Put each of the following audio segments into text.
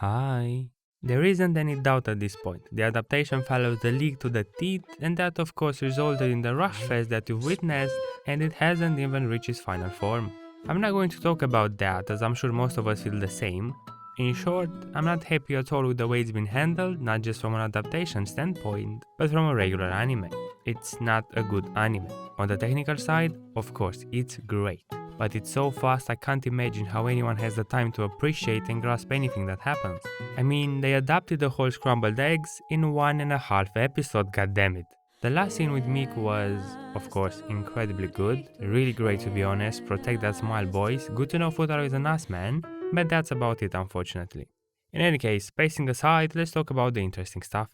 Hi. There isn't any doubt at this point. The adaptation follows the league to the teeth, and that of course resulted in the rush fest that you've witnessed, and it hasn't even reached its final form. I'm not going to talk about that, as I'm sure most of us feel the same. In short, I'm not happy at all with the way it's been handled, not just from an adaptation standpoint, but from a regular anime. It's not a good anime. On the technical side, of course, it's great. But it's so fast I can't imagine how anyone has the time to appreciate and grasp anything that happens. I mean, they adapted the whole scrambled eggs in 1.5 episode, goddammit. The last scene with Miku was, of course, incredibly good, really great to be honest, protect that smile boys, good to know Futaro is an ass man, but that's about it unfortunately. In any case, pacing aside, let's talk about the interesting stuff.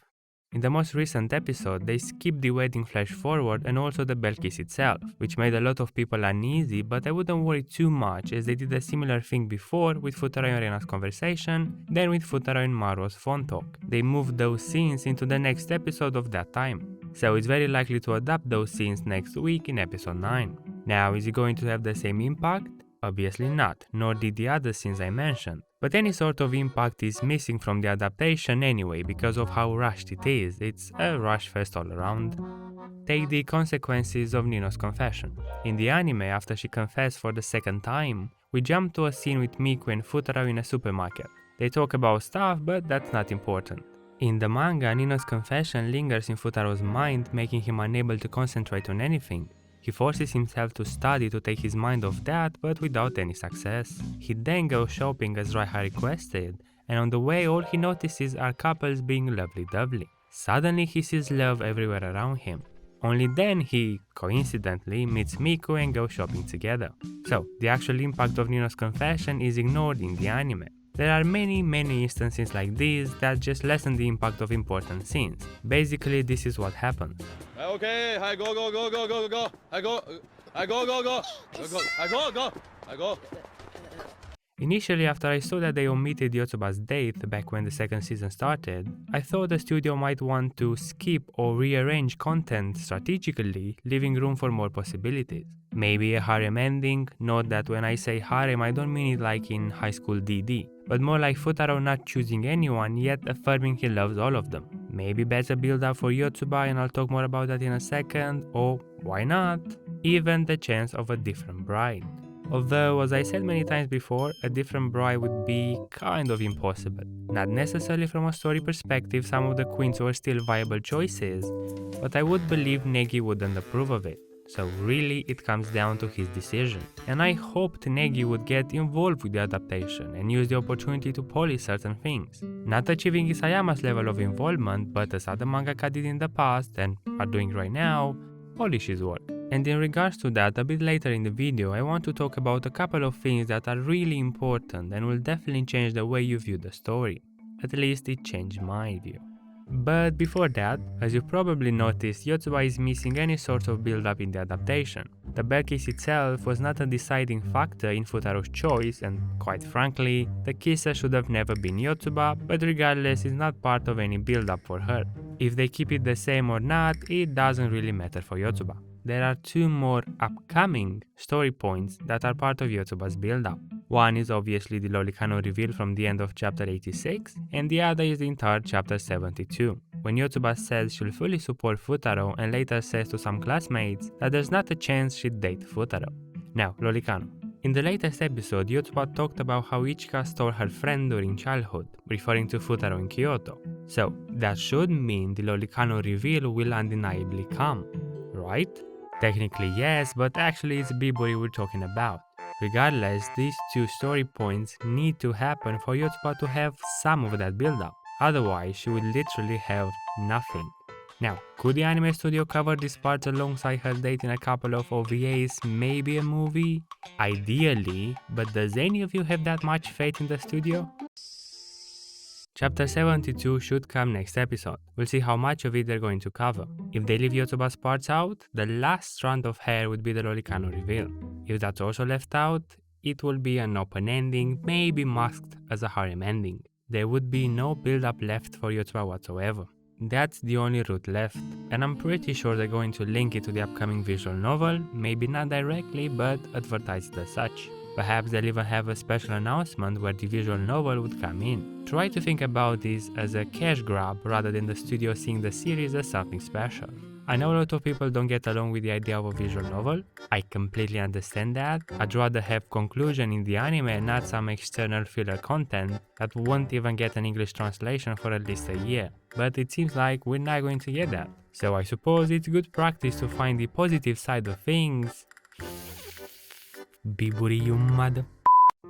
In the most recent episode, they skipped the wedding flash forward and also the bell kiss itself, which made a lot of people uneasy, but I wouldn't worry too much as they did a similar thing before with Futaro and Rena's conversation, then with Futaro and Maruo's phone talk. They moved those scenes into the next episode of that time, so it's very likely to adapt those scenes next week in episode 9. Now, is it going to have the same impact? Obviously not, nor did the other scenes I mentioned. But any sort of impact is missing from the adaptation anyway because of how rushed it is. It's a rush fest all around. Take the consequences of Nino's confession. In the anime, after she confessed for the second time, we jump to a scene with Miku and Futaro in a supermarket. They talk about stuff, but that's not important. In the manga, Nino's confession lingers in Futaro's mind, making him unable to concentrate on anything. He forces himself to study to take his mind off that, but without any success. He then goes shopping as Raiha requested, and on the way all he notices are couples being lovely-dovely. Suddenly he sees love everywhere around him. Only then he, coincidentally, meets Miku and goes shopping together. So, the actual impact of Nino's confession is ignored in the anime. There are many instances like these that just lessen the impact of important scenes. Basically, this is what happens. Okay, I go. Initially, after I saw that they omitted Yotsuba's date back when the second season started, I thought the studio might want to skip or rearrange content strategically, leaving room for more possibilities. Maybe a harem ending, note that when I say harem I don't mean it like in High School DD, but more like Futaro not choosing anyone yet affirming he loves all of them. Maybe better build up for Yotsuba, and I'll talk more about that in a second, or why not, even the chance of a different bride. Although, as I said many times before, a different bride would be kind of impossible. Not necessarily from a story perspective, some of the queens were still viable choices, but I would believe Negi wouldn't approve of it. So really it comes down to his decision. And I hoped Negi would get involved with the adaptation and use the opportunity to polish certain things. Not achieving Isayama's level of involvement, but as other mangaka did in the past and are doing right now, polish his work. And in regards to that, a bit later in the video, I want to talk about a couple of things that are really important and will definitely change the way you view the story. At least it changed my view. But before that, as you probably noticed, Yotsuba is missing any sort of build-up in the adaptation. The bell kiss itself was not a deciding factor in Futaro's choice, and quite frankly, the kisser should have never been Yotsuba, but regardless is not part of any build-up for her. If they keep it the same or not, it doesn't really matter for Yotsuba. There are two more upcoming story points that are part of Yotsuba's build-up. One is obviously the Lolicano reveal from the end of chapter 86, and the other is the entire chapter 72, when Yotsuba says she'll fully support Futaro and later says to some classmates that there's not a chance she'd date Futaro. Now, Lolicano. In the latest episode, Yotsuba talked about how Ichika stole her friend during childhood, referring to Futaro in Kyoto. So, that should mean the Lolicano reveal will undeniably come, right? Technically yes, but actually it's Bibury we're talking about. Regardless, these two story points need to happen for Yotsuba to have some of that build-up. Otherwise, she would literally have nothing. Now, could the anime studio cover these parts alongside her date in a couple of OVAs, maybe a movie? Ideally, but does any of you have that much faith in the studio? Chapter 72 should come next episode. We'll see how much of it they're going to cover. If they leave Yotsuba's parts out, the last strand of hair would be the Lolicano reveal. If that's also left out, it will be an open ending, maybe masked as a harem ending. There would be no build-up left for Yotsuba whatsoever. That's the only route left, and I'm pretty sure they're going to link it to the upcoming visual novel, maybe not directly, but advertise it as such. Perhaps they'll even have a special announcement where the visual novel would come in. Try to think about this as a cash grab rather than the studio seeing the series as something special. I know a lot of people don't get along with the idea of a visual novel. I completely understand that. I'd rather have conclusion in the anime and not some external filler content that won't even get an English translation for at least a year. But it seems like we're not going to get that. So I suppose it's good practice to find the positive side of things. Bibury, you mother.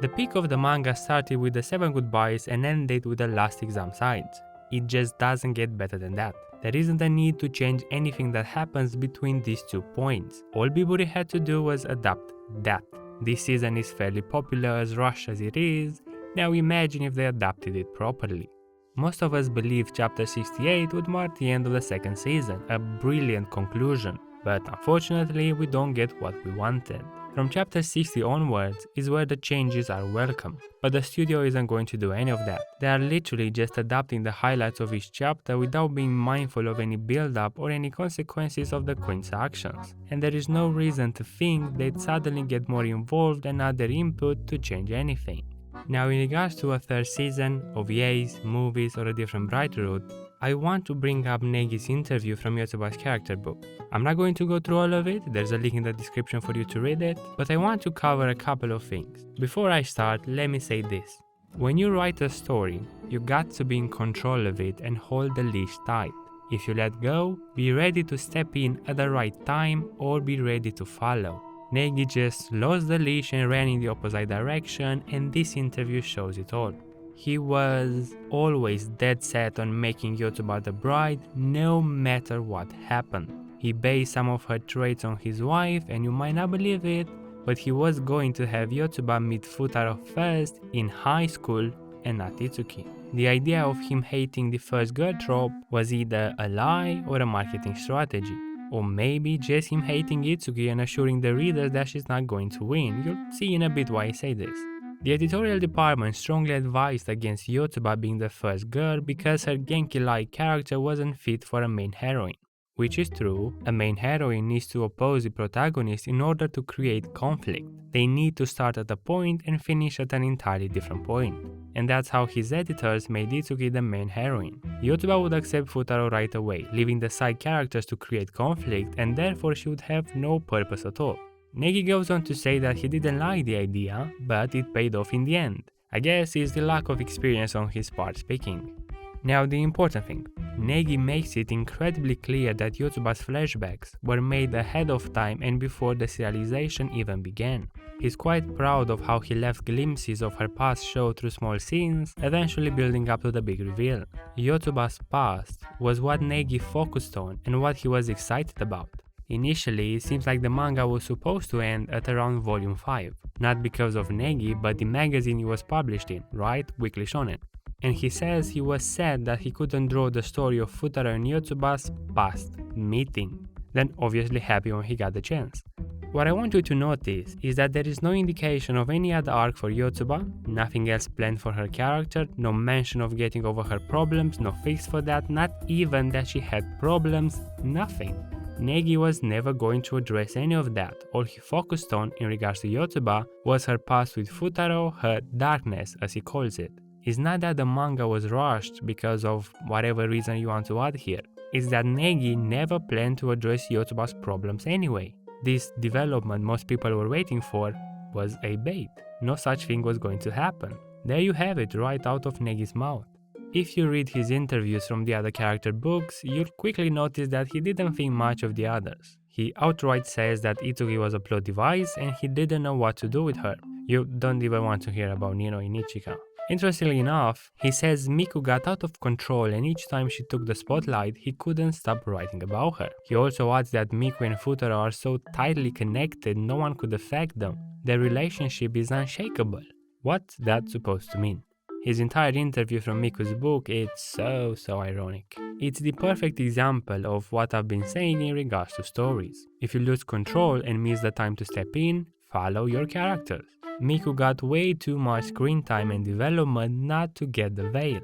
The peak of the manga started with the 7 goodbyes and ended with the last exam sides. It just doesn't get better than that. There isn't a need to change anything that happens between these 2 points. All Bibury had to do was adapt that. This season is fairly popular as rushed as it is. Now imagine if they adapted it properly. Most of us believe chapter 68 would mark the end of the 2nd season, a brilliant conclusion. But unfortunately we don't get what we wanted. From chapter 60 onwards is where the changes are welcome, but the studio isn't going to do any of that. They are literally just adapting the highlights of each chapter without being mindful of any build-up or any consequences of the Queen's actions, and there is no reason to think they'd suddenly get more involved and add their input to change anything. Now in regards to a 3rd season, OVAs, movies or a different bright route, I want to bring up Negi's interview from Yotsuba's character book. I'm not going to go through all of it, there's a link in the description for you to read it, but I want to cover a couple of things. Before I start, let me say this. When you write a story, you got to be in control of it and hold the leash tight. If you let go, be ready to step in at the right time or be ready to follow. Negi just lost the leash and ran in the opposite direction, and this interview shows it all. He was always dead set on making Yotsuba the bride no matter what happened. He based some of her traits on his wife, and you might not believe it, but he was going to have Yotsuba meet Futaro first in high school and not Itsuki. The idea of him hating the first girl trope was either a lie or a marketing strategy. Or maybe just him hating Itsuki and assuring the reader that she's not going to win. You'll see in a bit why I say this. The editorial department strongly advised against Yotsuba being the first girl because her Genki-like character wasn't fit for a main heroine. Which is true, a main heroine needs to oppose the protagonist in order to create conflict. They need to start at a point and finish at an entirely different point. And that's how his editors made Itsuki the main heroine. Yotsuba would accept Futaro right away, leaving the side characters to create conflict, and therefore she would have no purpose at all. Negi goes on to say that he didn't like the idea, but it paid off in the end. I guess it's the lack of experience on his part speaking. Now the important thing, Negi makes it incredibly clear that Yotsuba's flashbacks were made ahead of time and before the serialization even began. He's quite proud of how he left glimpses of her past show through small scenes, eventually building up to the big reveal. Yotsuba's past was what Negi focused on and what he was excited about. Initially, it seems like the manga was supposed to end at around volume 5, not because of Negi but the magazine he was published in, right? Weekly Shonen. And he says he was sad that he couldn't draw the story of Futaro and Yotsuba's past meeting, then obviously happy when he got the chance. What I want you to notice is that there is no indication of any other arc for Yotsuba, nothing else planned for her character, no mention of getting over her problems, no fix for that, not even that she had problems, nothing. Negi was never going to address any of that. All he focused on in regards to Yotsuba was her past with Futaro, her darkness as he calls it. It's not that the manga was rushed because of whatever reason you want to add here. It's that Negi never planned to address Yotsuba's problems anyway. This development most people were waiting for was a bait. No such thing was going to happen. There you have it right out of Negi's mouth. If you read his interviews from the other character books, you'll quickly notice that he didn't think much of the others. He outright says that Itsuki was a plot device and he didn't know what to do with her. You don't even want to hear about Nino and Ichika. Interestingly enough, he says Miku got out of control and each time she took the spotlight, he couldn't stop writing about her. He also adds that Miku and Futaro are so tightly connected no one could affect them. Their relationship is unshakable. What's that supposed to mean? His entire interview from Miku's book, it's so ironic. It's the perfect example of what I've been saying in regards to stories. If you lose control and miss the time to step in, follow your characters. Miku got way too much screen time and development not to get the veil.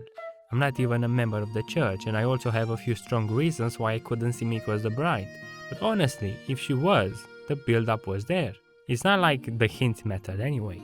I'm not even a member of the church and I also have a few strong reasons why I couldn't see Miku as the bride. But honestly, if she was, the build-up was there. It's not like the hints mattered anyway.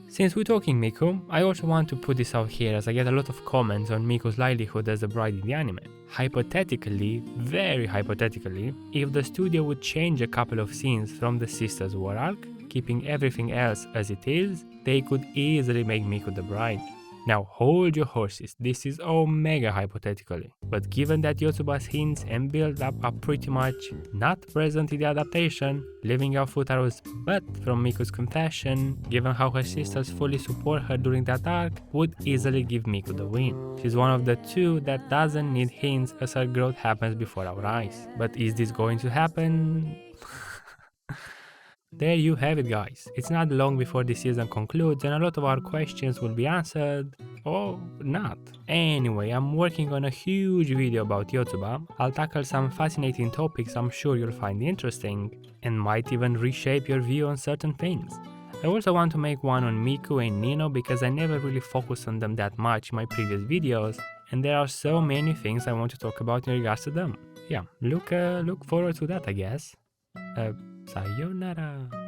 Since we're talking Miku, I also want to put this out here as I get a lot of comments on Miku's livelihood as a bride in the anime. Hypothetically, very hypothetically, if the studio would change a couple of scenes from the Sisters War arc, keeping everything else as it is, they could easily make Miku the bride. Now hold your horses, this is mega hypothetically, but given that Yotsuba's hints and build-up are pretty much not present in the adaptation, leaving out Futaro's "but" from Miku's confession, given how her sisters fully support her during that arc, would easily give Miku the win. She's one of the two that doesn't need hints as her growth happens before our eyes. But is this going to happen? There you have it, guys. It's not long before the season concludes and a lot of our questions will be answered, or not. Anyway, I'm working on a huge video about Yotsuba. I'll tackle some fascinating topics I'm sure you'll find interesting, and might even reshape your view on certain things. I also want to make one on Miku and Nino because I never really focused on them that much in my previous videos, and there are so many things I want to talk about in regards to them. Yeah, look forward to that, I guess. Sayonara.